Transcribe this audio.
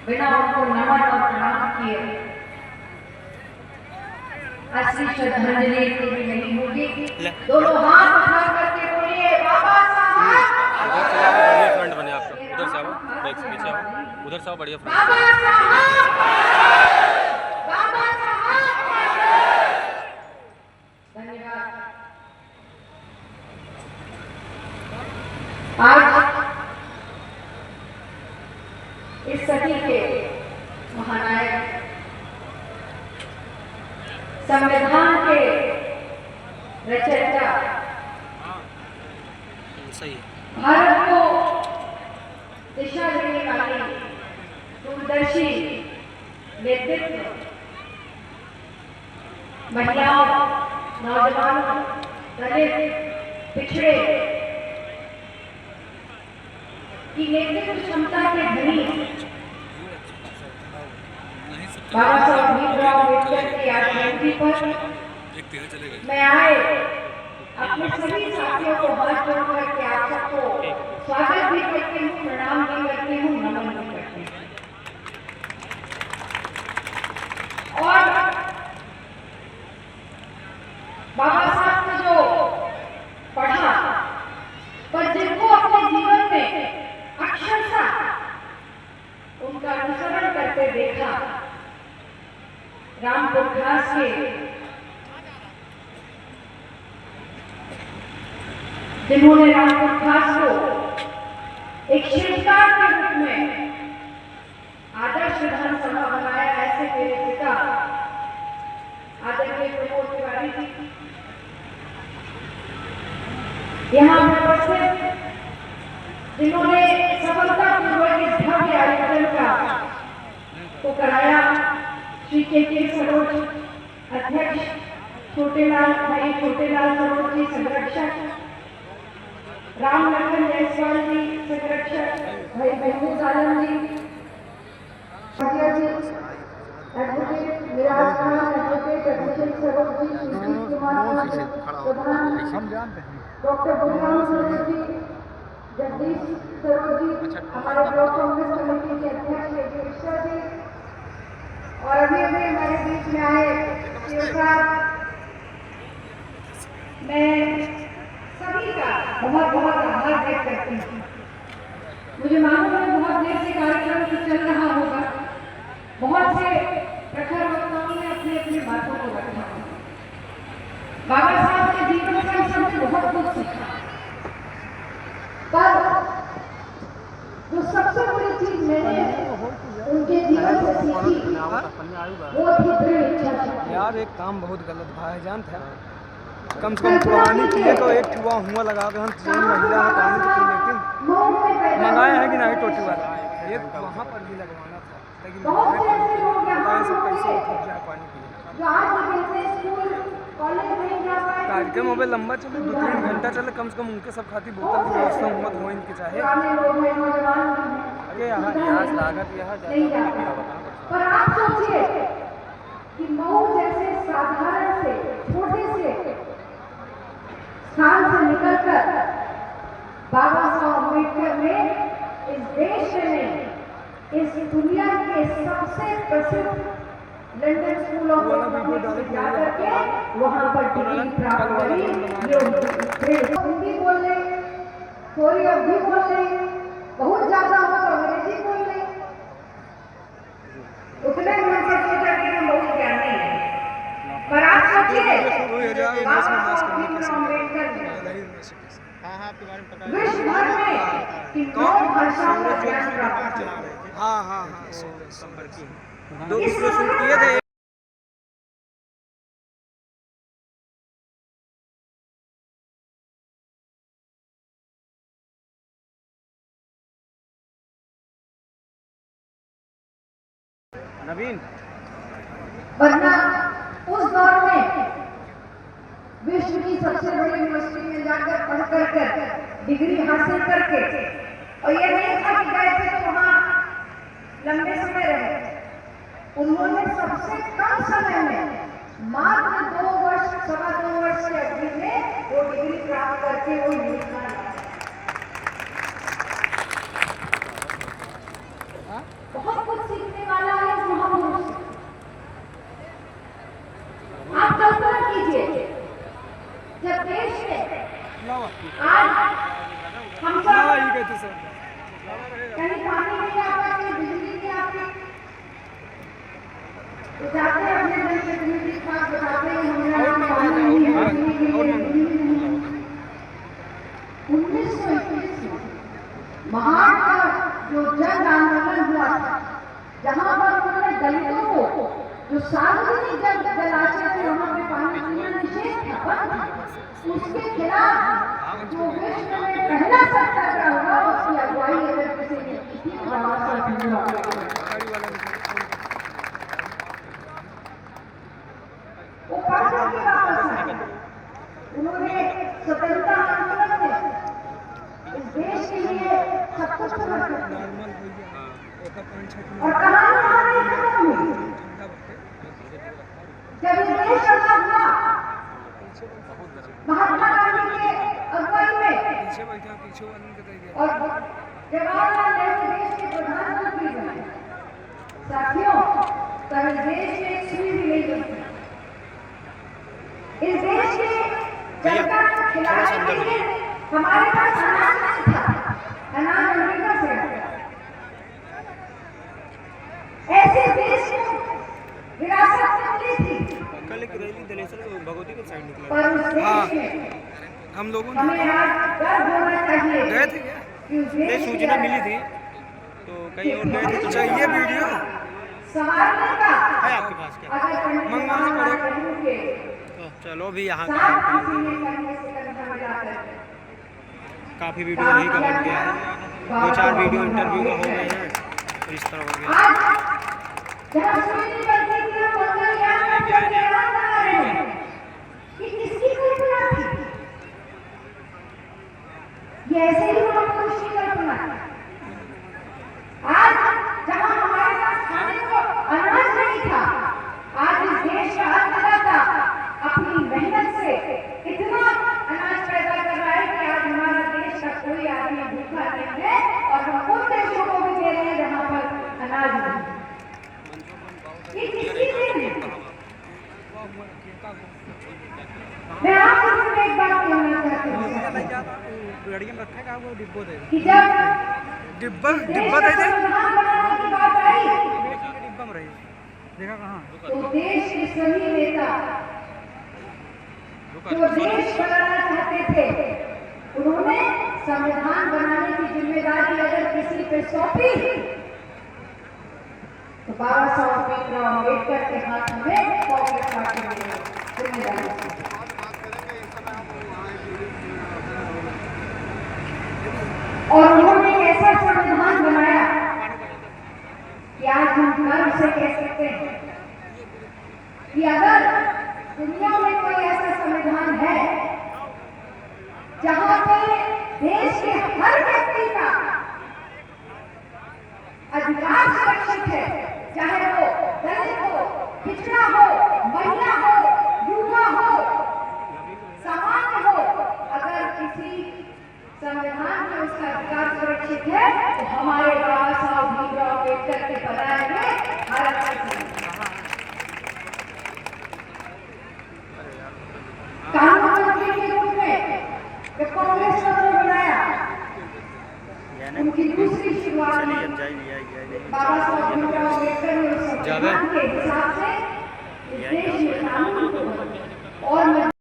बिना उनको नमन और प्रणाम किए असली श्रद्धांजलि भी नहीं होगी। दोनों हाथ उठा करके बोलिए बाबा साहब। बढ़िया फ्रंट बने आपका, उधर से आओ, बैक से पीछे आओ, उधर से आओ, बढ़िया फ्रंट। बाबा साहब, बाबा साहब। धन्यवाद। आज इस सदी के महानायक, संविधान के रचयिता, सही है, भारत को दिशा देने वाली दूरदर्शी नेतृत्व, महिलाओं, नौजवानों, दलित, पिछड़े की नेतृत्व क्षमता के धनी बाबा साहब भीमराव अम्बेडकर की याद जयंती पर मैं आए अपने सभी साथियों को हाथ जोड़ करके आप सबको स्वागत भी करती हूँ, प्रणाम भी करती हूँ, नमन भी करती हूँ। और बाबा साहब ने जो पढ़ा, पर जिनको अपने जीवन में अक्षरशः उनका अनुसरण करते देखा, रामपुर खास के जिन्होंने रामपुर खास को एक शिल्पकार के रूप में आदर्श विधानसभा बनाया, ऐसे मेरे पिता आदरणीय प्रमोद तिवारी जी यहाँ उपस्थित, जिन्होंने सफलतापूर्वक इस भव्य आयोजन को कराया, श्री के सरोज अध्यक्ष, छोटेलाल भाई छोटेलाल सरोज जी संरक्षक, राम लखन जायसवाल जी संरक्षक, भाई महमूद आलम जी, एडवोकेट मिराज खान, एडवोकेट अभिषेक सरोज जी, सुशील कुमार प्रधान, डॉक्टर बुलराम सरोज जी, जगदीश सरोज जी, हमारे ब्लॉक कांग्रेस कमेटी के अध्यक्ष कृष्णा जी, और अभी अभी हमारे बीच में आए मैं सभी का बहुत बहुत आभार व्यक्त करती हूँ। मुझे मालूम है बहुत देर से कार्यक्रम तो चल रहा होगा, बहुत से प्रखर वक्ताओं ने अपनी अपनी बातों को रखा। बाबा साहब के जीवन से हम सबने बहुत कुछ सीखा, पर जो सबसे बड़ी चीज मैंने उनके जीवन से सीखी वो थी दृढ़ इच्छा शक्ति। यार एक काम बहुत गलत भाईजान था, कम से कम पुरानी चीजें तो एक ठुआ हुआ लगा के हम तीन महिला है पानी तो पी, लेकिन मंगाया है कि नहीं टोटी वाला एक वहाँ पर भी लगवाना था, लेकिन सब कैसे उठ जाए पानी पी। कार्यक्रम अबे लंबा चले, 2-3 घंटा चले, कम से कम उनके सब खाती बोतल की व्यवस्था उम्मत हो इनके चाहे। अरे यहाँ लागत पर आप सोचिए कि मऊ जैसे साधारण से छोटे से स्थान से निकलकर बाबा साहब अम्बेडकर ने इस देश में, इस दुनिया के सबसे प्रसिद्ध लंदन स्कूल ऑफ इकोनॉमिक्स में जाकर के वहाँ पर डिग्री प्राप्त करी। हिंदी बोल रहे, थोड़ी अवधि बोल रहे, बहुत ज्यादा हो तो अंग्रेजी बोल रहे, उतने मन से सोचा कि हम बहुत ज्ञानी हैं। पर आप सोचिए बाबा साहब भीमराव अम्बेडकर ने विश्व भर में 9 भाषाओं का ज्ञान प्राप्त किया। हाँ संपर्क 2 शूट किए थे। नवीन वरना उस दौर में विश्व की सबसे बड़ी यूनिवर्सिटी में जाकर पढ़ कर डिग्री हासिल करके, और ये नहीं था कि गए थे तो वहाँ लंबे समय रहे, उन्होंने सबसे कम समय में मात्र 2 वर्ष, 2.25 वर्ष की अवधि में वो डिग्री प्राप्त करके वो योजना बहुत कुछ सीखने वाला है इस महापुरुष से। आप कल्पना कीजिए, जब देश में आज हम सब कहीं पानी नहीं आता, कहीं बिजली नहीं आती, तो जाते हैं अपने जनप्रतिनिधि के पास, बताते हैं हमारे यहाँ पानी नहीं है, बिजली नहीं है। 1921 में महान का जो जन आंदोलन हुआ था, जहाँ पर उन्होंने दलितों को जो सार्वजनिक जलाशय थे वहाँ पे पानी पीना निषेध था, उसके खिलाफ जो विश्व में पहला सत्याग्रह हुआ, उसकी अगुवाई अगर किसी ने की थी तो बाबा साहब भीमराव। वो पढ़ करके वापस आए, उन्होंने स्वतंत्रता आंदोलन में इस देश के लिए सब कुछ समर्पित किया। और कहानी यहाँ नहीं खत्म हुई। जब ये देश आजाद हुआ, महात्मा गांधी के अगुवाई में और जवाहरलाल नेहरू देश के प्रधानमंत्री बने। साथियों, तब इस देश में एक सुई भी नहीं बनी। इस देश के जनता को खिलाने के लिए हमारे पास अनाज नहीं था, अनाज अमेरिका से आता। ऐसे देश को विरासत में मिली थी, कल एक रैली दलेसर भगवती के साइड निकला। पर उस देश में हम लोगों ने हमें आज गर्व होना चाहिए गए थे क्या? कि उस देश के सूचना मिली थी तो कहीं और गए थे तो चाहिए वीडियो संवारने का है आपके पास क्या? अगर पंडित मंगवाना जवाहरलाल पड़ेगा। नेहरू के तो चलो भी यहाँ साथ किसी ने करने से कंधा मिलाकर काफ़ी वीडियो यही का बन गया है, 2-4 वीडियो इंटरव्यू का हो गए हैं, तो इस तरह हो गया। आज जहाँ सुनी बनती थी, हम मंगलयान में चल के आराम बना रहे हैं, ये किसकी कल्पना थी? ये ऐसे ही महापुरुष की कल्पना थी। आज जहाँ हमारे पास खाने को अनाज नहीं था, आज इस देश का अन्नदाता अपनी मेहनत से इतना अनाज पैदा कर रहा है कि आज हमारा देश का कोई आदमी भूखा नहीं है, और हम उन देशों को भी दे रहे हैं जहाँ पर अनाज नहीं। ये किसकी देन है? मैं आपसे सिर्फ एक बात कहना चाहती हूँ कि जब डिब्बा देश डिब्बा का दे दे संविधान बनाने की बात आई, डिब्बा में रही देखा कहाँ तो देश के सभी नेता जो देश बनाना चाहते थे, उन्होंने संविधान बनाने की जिम्मेदारी अगर किसी पे सौंपी तो बाबा साहब भीमराव अम्बेडकर के हाथ में कांग्रेस पार्टी ने जिम्मेदारी दी। और उन्होंने एक ऐसा संविधान बनाया कि आज हम गर्व से कह सकते हैं कि अगर दुनिया में कोई ऐसा संविधान है जहां पे देश के हर व्यक्ति का अधिकार सुरक्षित है, चाहे वो दलित हो, पिछड़ा हो, महिला हो, युवा हो, सामान्य हो, अगर किसी संविधान में उसका अधिकार सुरक्षित है तो हमारे बाबा साहब भीमराव अम्बेडकर के बनाए हुए भारत का कानून मंत्री के रूप में जब कांग्रेस ने बनाया, उनकी दूसरी शुरुआत में बाबा साहब भीमराव अम्बेडकर ने उस संविधान के हिसाब से इस देश में कानून को और